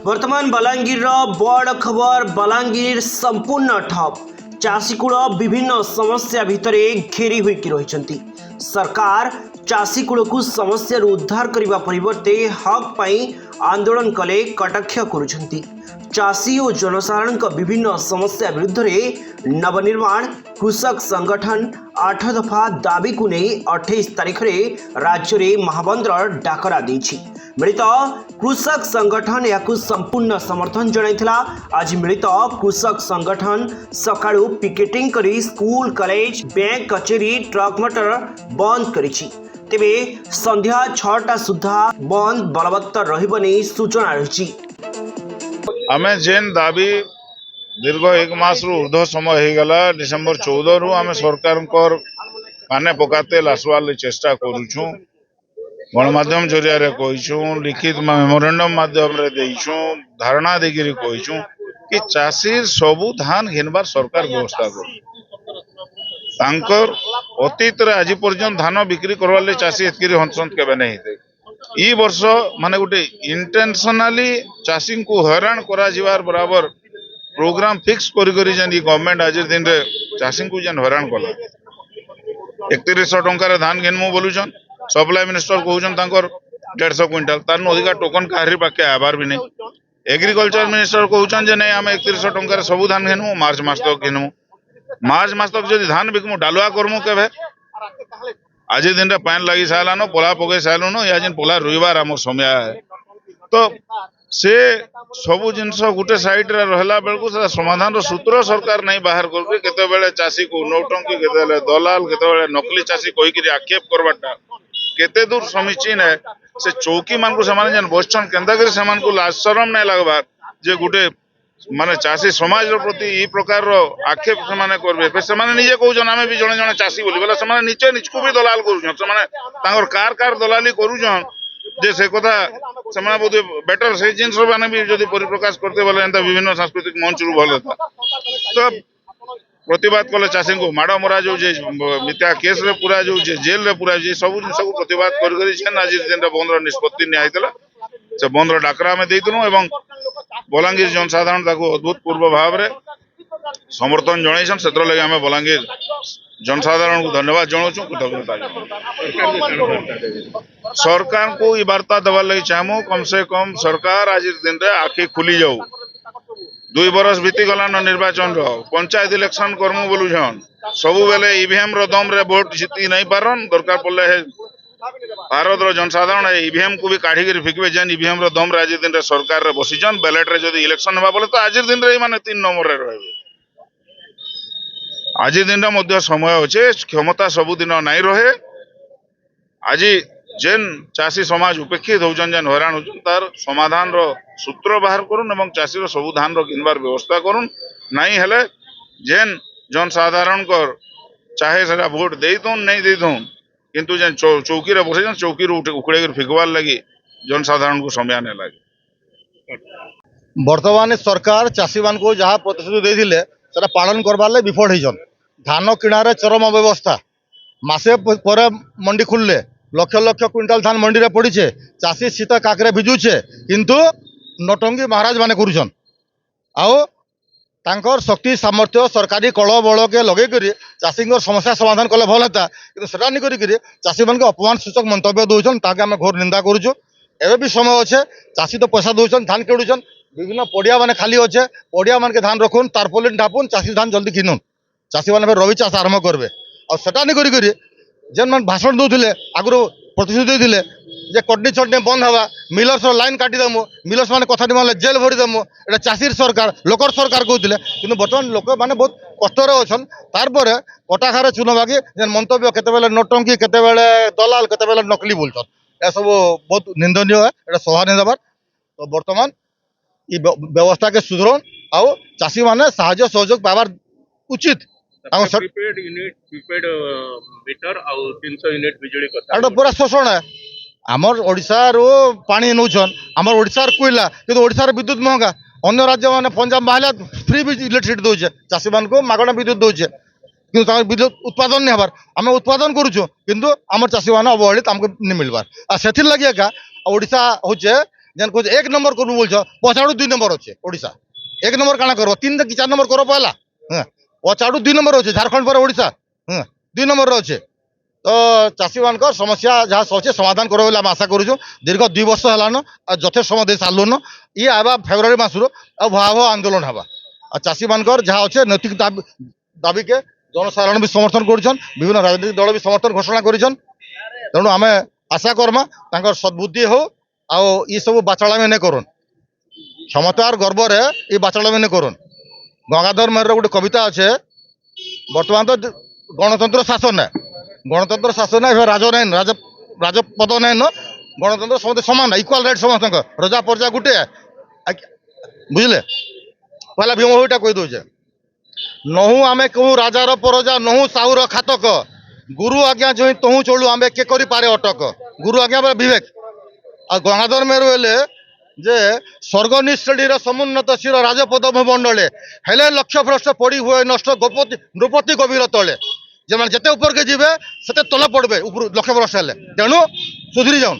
वर्तमान बलांगीर बड़ खबर बलांगीर संपूर्ण ठप चाषीकूल विभिन्न समस्या भितर घेरी होइकी रहिछंती। सरकार चाषीकूल को समस्या उद्धार करने परिवर्ते हक पाई आंदोलन कले कटाक्ष करुछंती। चाषी और जनसाधारण विभिन्न समस्या विरुद्ध नवनिर्माण कृषक संगठन 8 दफा दाबी को नहीं 28 तारीख में राज्य में महाबंद डाकरा देछि। मिलित कृषक संगठन या संपूर्ण समर्थन जनाइथिला। आज मिलित कृषक संगठन सकाळु पिकेटिंग करी स्कूल कॉलेज बैंक कचेरी ट्रक मोटर बंद करिछि। तेबे संध्या 6टा सुधा बंद बलवत्तर रहिबनी सूचना रहिछि। आमे जेन दाबी दीर्घ 1 मास रु ऊर्ध्व समय हो गला डिसेंबर 14 रु आमे सरकार काने पकाते लासवार चेष्टा करूछु। गणमाध्यम जरिया कहीचु लिखित मेमोरेंडम माध्यम धारणा देकर कहीचु कि चाषी सबू धान घिनबार सरकार व्यवस्था कर अतीत आज पर्यंत धान बिक्री करवार चाषी एतकी हंसंत केवे नहीं थे। ई वर्ष माने गोटे इंटेंशनली चाषी को हैरान करा जिवार बराबर प्रोग्राम फिक्स करी गवर्नमेंट आज दिन रे चाषी को जेन हैरान कला 3100 टंकार धान घिनमु बोलुछन। सप्लाई मिनिस्टर कहउछन तांकर 150 क्विंटल तार अधिका टोकन काहरी पाके आबार भी नहीं। एग्रीकल्चर मिनिस्टर कहउछन जे नहीं आमे 3100 टंकार सबु धान घिनमु मार्च मास तक घिनमु। मार्च मास तक जदि धान बिकमु डालुआ करमु केबे आज दिन रे पानी लगी सालानो पोला पके सालुनो या जिन पोला रुइबार हमर समय है। तो से सबु जिनस गुटे साइड रे रहला बेलकु से समाधान रो सूत्र सरकार नहीं बाहर करके केते बेले चाषी को नौटंकी केते बेले दलाल केते बेले नकली चाषी कहि कि आक्षेप करबाटा केते दूर समीचीन है। से चौकी मान को समान जन बसछन केंदा कर समान को लाज शरम नहीं लगबार जे गुटे माने चाषी समाज रो प्रति ई प्रकार रो आक्षेप से माने करबे पे से माने निजे कहउछन आमे भी जणे जणे चाषी बोली बोला से माने नीचे निचको भी दलाल करूछन। से माने तांगर कार दलाली करूछन जे से कथा से माने बहुत बेटर से जिंस माने भी जदी परिप्रकाश करते बोले एंता विभिन्न सांस्कृतिक मंच रु भले था। तो प्रतिवाद कले चाषी को माड़ मरा जो मिथ्या केस रे पूरा जो जेल रे पूरा जे सब जिन सब प्रतिवाद कर आज दिन बंद निष्पत्ति निया से बंद डाकरा में देइतनु एवं बलांगीर जनसाधारण अभूतपूर्व भाव रे समर्थन जनइछन। सेतर लगे आमे बलांगीर जनसाधारण को धन्यवाद जनाऊँ कृतज्ञता सरकार को ई वार्ता देवार लगी चाहमु कम से कम सरकार आज दिन रे आखि खुली जाऊ। 2 बरस बीती गलान निर्वाचन रो पंचायत इलेक्शन करमु बोलुछन सबु बेले ईवीएम रो दम रे वोट जीती नहीं पारन दरकार पड़ले है भारत रो जनसाधारण ईवीएम को भी काढ़ी कर फिकबे जेन ईवीएम रो दम रे आज दिन रे सरकार रे बसिजन बैलेट रे जदी इलेक्शन हेबा बोले तो आज दिन रे माने 3 नंबर रे रहबे। आज दिन रे मध्य समय होचे क्षमता सबु दिन नहीं रहे। आज जेन चाषी समाज उपेक्षित होजन जेन हैरान होजन तार समाधान रो सूत्र बाहर करूँ एवं चाषी रो सबु धान रो किनबार व्यवस्था करूँ नहीं हेले जेन जनसाधारण को चाहे सेटा वोट देइथुन नहीं देइथुन किंतु जेन चौकी रे बसे चौकी रो उखड़े कर फिकवार लगी जनसाधारण को समय नहीं लगे। वर्तमान सरकार चाषी मान को जहाँ प्रतिश्रुति देथिले सेटा पालन करबार ले विफल होइछन। धान किणारे चरम व्यवस्था मासे पर मंडी खुलले लक्ष लक्ष क्विंटाल धान मंडी रे पड़ीछे चाषी शीत काकरे भिजुछे किंतु नटंगी महाराज माने करूछन आओ तांकर शक्ति सामर्थ्य सरकारी कल बल के लगे करी चाषी समस्या समाधान कले भल होता कि सेटा नहीं करी चाषी मान अपमान सूचक मंतव्य दौन ताके आम घोर निंदा करूँ। एवं भी समय अच्छे चाषी तो पैसा दौन धान किणुन विभिन्न पड़िया माने खाली अच्छे पड़िया मान के धान रखुन तारपोलिन ढापुन चाषी धान जल्दी किनुन चाषी मैंने रवि चाष आरंभ करेंगे आटा नहीं करी जेन मान भाषण दौले आगु प्रतिश्रुति देते जे कटनी चटनी बंद हवा मिलर्स लाइन काटिदेमु मिलर्स मैंने कथा मानले जेल भरीदेमु एटा चाषीर सरकार लोकर सरकार कहते कि बर्तमान लोक मैंने बहुत कष्टर अच्छन तार कटाखार चुन बाकी जेन मंतव्य केते नटंकी केते दलाल केते नकली बोलछन ए सब बहुत निंदनीय है एटा सहा नहीं देवार। तो बर्तमान ई व्यवस्था के सुधरन आउ चाषी मैंने साहाय्य सहयोग पाइबार उचित पूरा शोषण है आमर ओडिशा रो पानी नौछन आमर ओडिशा कोयला कि ओडिशा विद्युत महंगा अन्य राज्य माने पंजाब बाहला फ्री इलेक्ट्रिसिटी दौचे चाषी मान को मागणा विद्युत दौचे কিন্তু তাଙ୍କର ବିଦ୍ୟୁତ ଉତ୍ପାଦନ नहीं हबार आम उत्पादन करूँ किंतु आम चाषी मैंने अवहेलित आमको नहीं मिलबार आ से लगे एका ओडिशा हूँ जेन कह एक नंबर करू बोल पछाड़ू 2 नंबर अच्छे ओडिशा एक नंबर काଣା करब 3 कि 4 नंबर कर पहला पछाड़ू 2 नंबर अच्छे झारखंड पर ओडिशा 2 नंबर अच्छे तो चाषी मान समस्या जहाँ अच्छे समाधान करो बोले आशा करूँ दीर्घ 2 वर्ष है यथेष समय दे सारून ये आवा फेब्रुआरी मासरू आ भयावह आंदोलन हवा आ चाषी मान जहाँ अच्छे नैतिक दाबी के जनसाधारण भी समर्थन कर विभिन्न राजनीतिक दल भी समर्थन घोषणा कर तेणु आम आशा करमा सद्बुद्धि हो आओ ये सब बाचालामी नहीं करुन क्षमतार गर्व ये बाचालामी नहीं करुन गंगाधर मेहर गोटे कविता अच्छे बर्तमान तो गणतंत्र शासन है गणतंत्र शासन है राज नहीं राजपद नहीं न गणतंत्र समस्त सामान इक्वाल राइट समस्त रजा प्रजा गुटे बुझले पहला भीमभूटा कही दौचे नहु आमे कहूँ राजार परजा नहु साहुर खातक गुरु आज्ञा जो तहु चलू आमे के करी पारे अटक गुरु आज्ञा विवेक आ गंगाधर मेहर बोले जे स्वर्गनिश्रेणी समुन्नत शिर राजपद मंडले हेले लक्ष्य भ्रष्ट पड़ी हुए नष्ट गोपति नृपति गभीर तले जे जिते ऊपर के जीवे से तले पड़े लक्ष्य भ्रष्ट हेले तेणु सुधरी जाऊन।